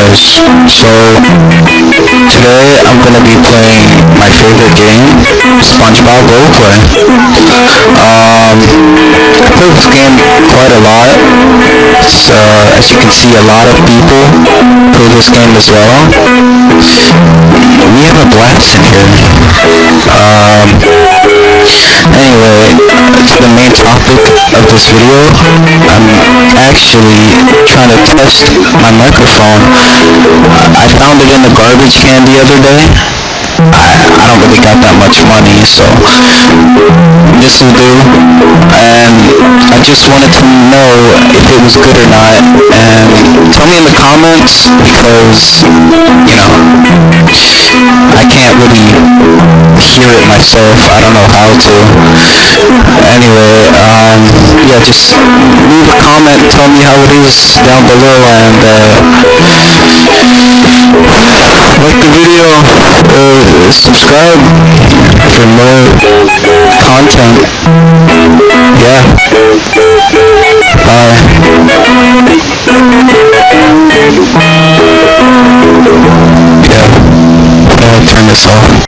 guys. So today I'm gonna be playing my favorite game, SpongeBob Roleplay. I play this game quite a lot. As you can see, a lot of people play this game as well. We have a blast in here. Anyway, to the main topic of this video, I'm actually trying to test my microphone. I found it in the garbage can the other day. I don't really got that much money, so this will do. And I just wanted to know if it was good or not. And tell me in the comments, because, I can't really hear it myself. I don't know how to. Anyway, yeah, just leave a comment, tell me how it is down below, and like the video, subscribe for more content. Yeah. Bye. Yeah. I'll turn this off.